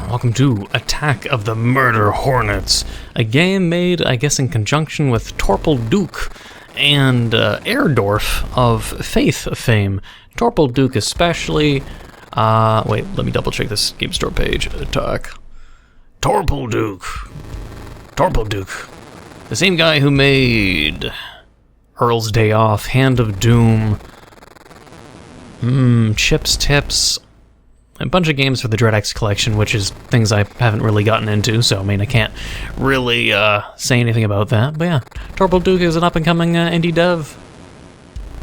Welcome to Attack of the Murder Hornets, a game made, I guess, in conjunction with Torpal Duke and Airdorf of Faith fame. Torpal Duke especially. Wait, let me double check this game store page. Attack. Torpal Duke. Torpal Duke. The same guy who made Earl's Day Off, Hand of Doom, Chips Tips, a bunch of games for the DreadX collection, which is things I haven't really gotten into, so I mean I can't really say anything about that. But yeah, Torpal Duke is an up-and-coming indie dev.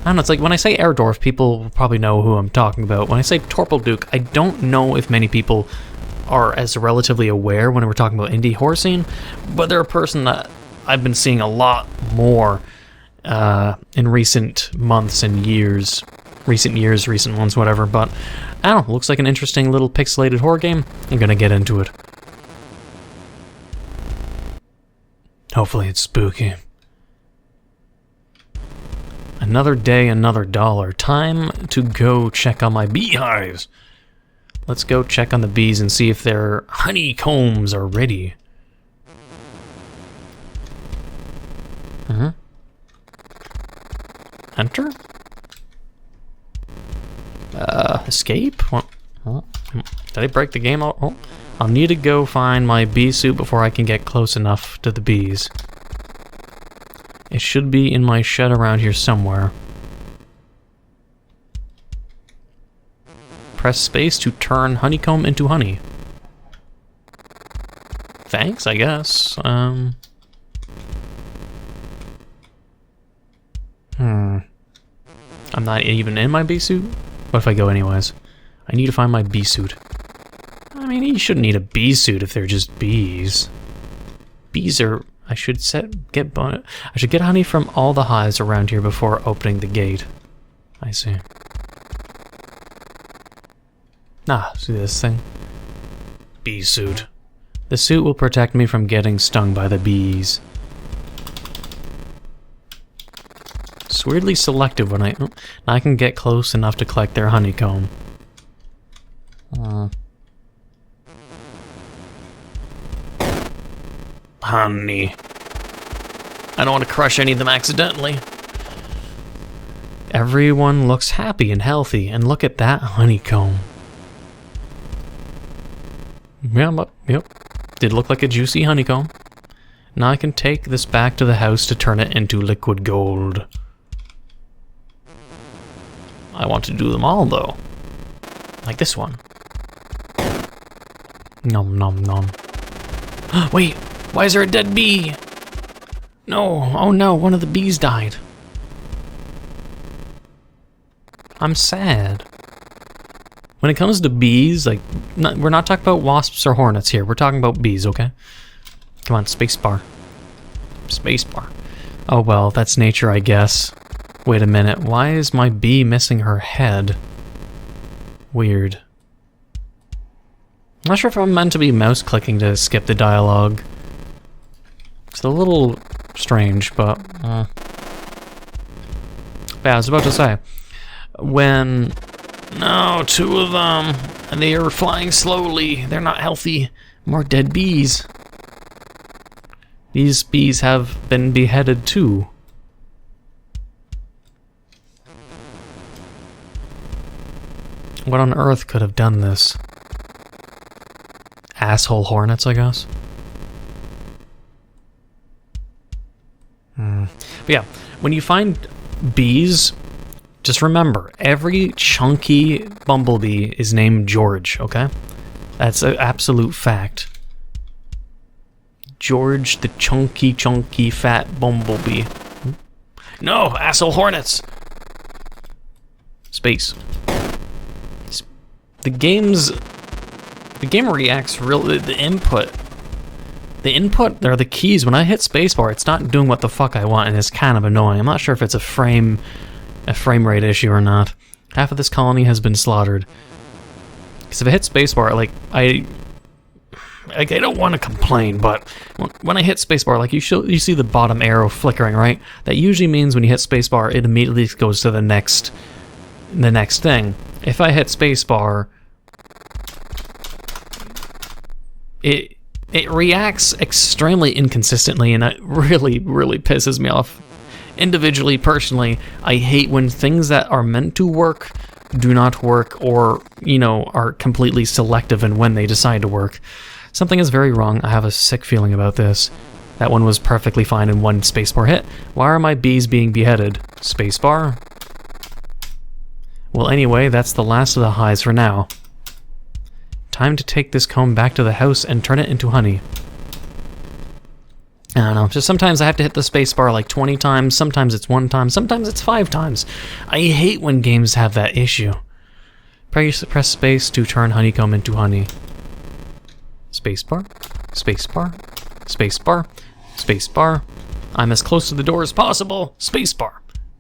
I don't know, it's like when I say Airdorf, people probably know who I'm talking about. When I say Torpal Duke, I don't know if many people are as relatively aware when we're talking about indie horror scene, but they're a person that I've been seeing a lot more in recent months and years. Recent months, whatever, but I don't know, looks like an interesting little pixelated horror game. I'm gonna get into it. Hopefully it's spooky. Another day, another dollar. Time to go check on my beehives. Let's go check on the bees and see if their honeycombs are ready. Enter? Escape? What? Oh, did I break the game? Oh, I'll need to go find my bee suit before I can get close enough to the bees. It should be in my shed around here somewhere. Press space to turn honeycomb into honey. Thanks, I guess. I'm not even in my bee suit? What if I go anyways? I need to find my bee suit. I mean, you shouldn't need a bee suit if they're just bees. Bees are... I should get honey from all the hives around here before opening the gate. I see. See this thing? Bee suit. The suit will protect me from getting stung by the bees. It's weirdly selective when I can get close enough to collect their honeycomb. Honey. I don't want to crush any of them accidentally. Everyone looks happy and healthy, and look at that honeycomb. Yep. Did look like a juicy honeycomb. Now I can take this back to the house to turn it into liquid gold. I want to do them all, though. Like this one. Nom nom nom. Wait, why is there a dead bee? No, oh no, one of the bees died. I'm sad. When it comes to bees, like, we're not talking about wasps or hornets here. We're talking about bees, okay? Come on, spacebar. Spacebar. Oh well, that's nature, I guess. Wait a minute, why is my bee missing her head? Weird. I'm not sure if I'm meant to be mouse clicking to skip the dialogue. It's a little strange, but... yeah, I was about to say. When... No, two of them, and they are flying slowly. They're not healthy. More dead bees. These bees have been beheaded too. What on earth could have done this? Asshole hornets, I guess? But yeah, when you find bees, just remember, every chunky bumblebee is named George, okay? That's an absolute fact. George the chunky fat bumblebee. No, asshole hornets! Space. The game reacts really, the input are the keys. When I hit spacebar, it's not doing what the fuck I want, and it's kind of annoying. I'm not sure if it's a frame rate issue or not. Half of this colony has been slaughtered. Because if I hit spacebar, like, I don't want to complain, but when I hit spacebar, like, you see the bottom arrow flickering, right? That usually means when you hit spacebar, it immediately goes to the next thing. If I hit spacebar, it reacts extremely inconsistently, and it really, really pisses me off. Individually, personally, I hate when things that are meant to work do not work, or, you know, are completely selective in when they decide to work. Something is very wrong. I have a sick feeling about this. That one was perfectly fine in one spacebar hit. Why are my bees being beheaded? Spacebar? Well, anyway, that's the last of the hives for now. Time to take this comb back to the house and turn it into honey. I don't know, just sometimes I have to hit the spacebar like 20 times, sometimes it's 1 time, sometimes it's 5 times. I hate when games have that issue. Press space to turn honeycomb into honey. Spacebar, spacebar, spacebar, spacebar. I'm as close to the door as possible. Spacebar,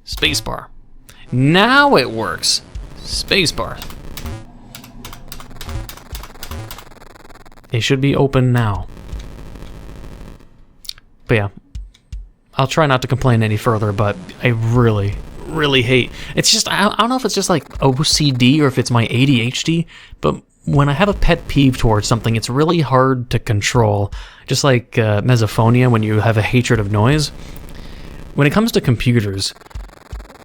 spacebar. Now it works. Spacebar. It should be open now. But yeah, I'll try not to complain any further, but I really, really hate... It's just, I don't know if it's just like OCD or if it's my ADHD, but when I have a pet peeve towards something, it's really hard to control. Just like misophonia, when you have a hatred of noise. When it comes to computers,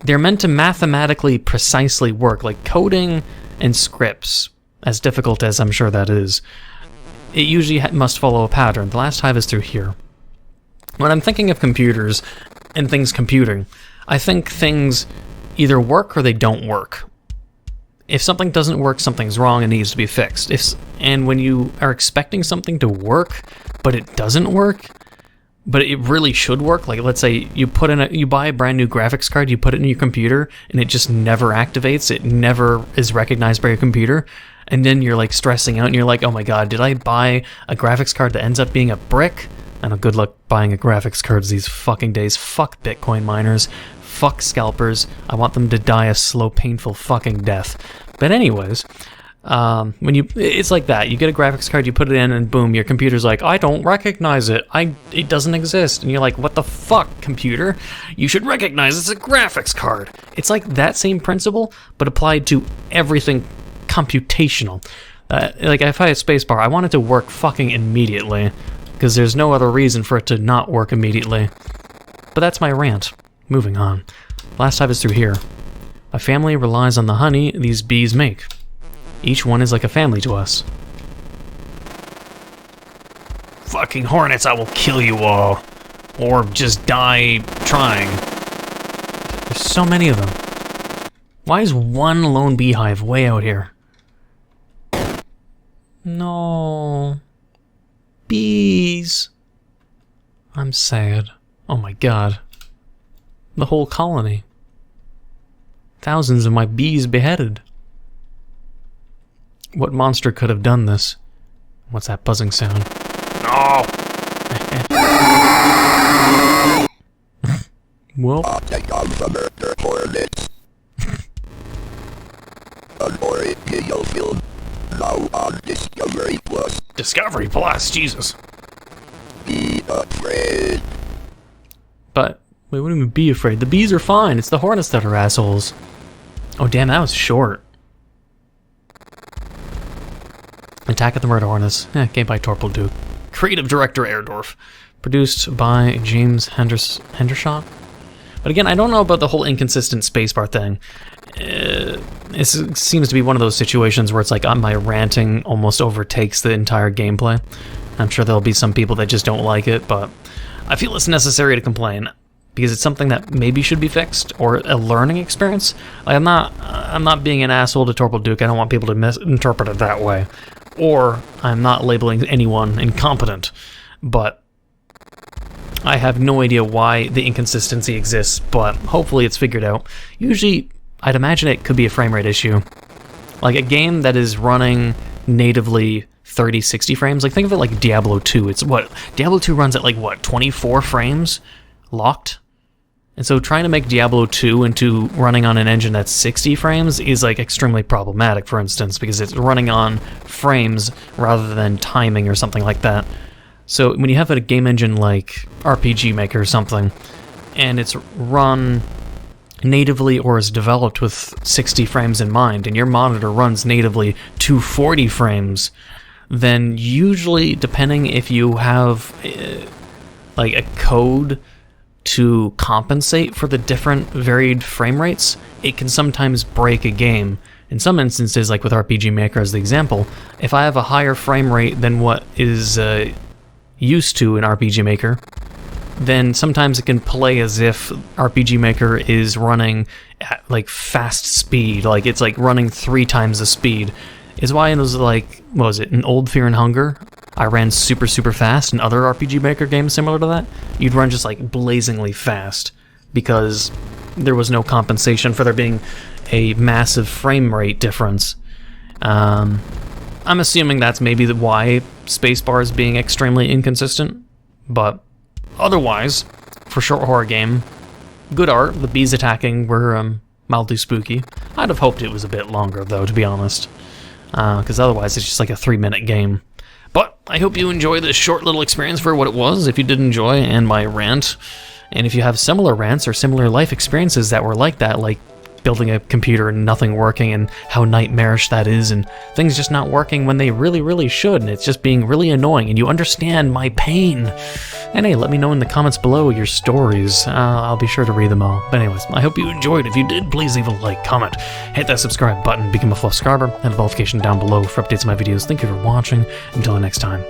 they're meant to mathematically precisely work, like coding and scripts, as difficult as I'm sure that is. It usually must follow a pattern. The last hive is through here. When I'm thinking of computers and things computing, I think things either work or they don't work. If something doesn't work, something's wrong and needs to be fixed. And when you are expecting something to work, but it doesn't work, but it really should work, like let's say you buy a brand new graphics card, you put it in your computer, and it just never activates, it never is recognized by your computer, and then you're like stressing out and you're like, oh my god, did I buy a graphics card that ends up being a brick? I know, good luck buying a graphics cards these fucking days. Fuck Bitcoin miners. Fuck scalpers. I want them to die a slow, painful fucking death. But anyways, it's like that. You get a graphics card, you put it in, and boom, your computer's like, I don't recognize it. It doesn't exist. And you're like, what the fuck, computer? You should recognize it's a graphics card. It's like that same principle, but applied to everything computational. Like if I had a spacebar, I want it to work fucking immediately, because there's no other reason for it to not work immediately. But that's my rant. Moving on. Last hive is through here. My family relies on the honey these bees make. Each one is like a family to us. Fucking hornets, I will kill you all. Or just die trying. There's so many of them. Why is one lone beehive way out here? No. Bees. I'm sad. Oh my god. The whole colony. Thousands of my bees beheaded. What monster could have done this? What's that buzzing sound? No! Well... the murder hornets. Now on Discovery Plus. Discovery Plus, Jesus. Be afraid. But, wait, what do you mean be afraid? The bees are fine, it's the hornets that are assholes. Oh damn, that was short. Attack of the Murder Hornets. Game by Torpal Duke. Creative director Erdorf. Produced by James Hendershot. But again, I don't know about the whole inconsistent spacebar thing. It seems to be one of those situations where it's like my ranting almost overtakes the entire gameplay. I'm sure there'll be some people that just don't like it, but I feel it's necessary to complain because it's something that maybe should be fixed, or a learning experience. Like, I'm not being an asshole to Torpal Duke. I don't want people to misinterpret it that way. Or I'm not labeling anyone incompetent, but I have no idea why the inconsistency exists, but hopefully it's figured out. Usually, I'd imagine it could be a frame rate issue. Like a game that is running natively 30, 60 frames, like think of it like Diablo 2. It's what? Diablo 2 runs at like what, 24 frames? Locked? And so trying to make Diablo 2 into running on an engine that's 60 frames is like extremely problematic, for instance, because it's running on frames rather than timing or something like that. So when you have a game engine like RPG Maker or something, and it's run natively or is developed with 60 frames in mind, and your monitor runs natively 240 frames, then usually, depending if you have like a code to compensate for the different varied frame rates, it can sometimes break a game. In some instances, like with RPG Maker as the example, if I have a higher frame rate than what is used to in RPG Maker, then sometimes it can play as if RPG Maker is running at like fast speed, like it's like running 3 times the speed. Is why it was like, what was it, in Old Fear and Hunger, I ran super fast. In other RPG Maker games similar to that, you'd run just like blazingly fast because there was no compensation for there being a massive frame rate difference. I'm assuming that's maybe why spacebar is being extremely inconsistent, but otherwise, for short horror game, good art. The bees attacking were mildly spooky. I'd have hoped it was a bit longer though, to be honest, because otherwise it's just like a 3-minute game. But I hope you enjoy this short little experience for what it was, if you did enjoy, and my rant. And if you have similar rants or similar life experiences that were like that, like building a computer and nothing working and how nightmarish that is and things just not working when they really should and it's just being really annoying and you understand my pain, and hey, let me know in the comments below your stories. I'll be sure to read them all. But anyways, I hope you enjoyed. If you did, please leave a like, comment, hit that subscribe button, become a full subscriber, and the notification down below for updates on my videos. Thank you for watching. Until the next time.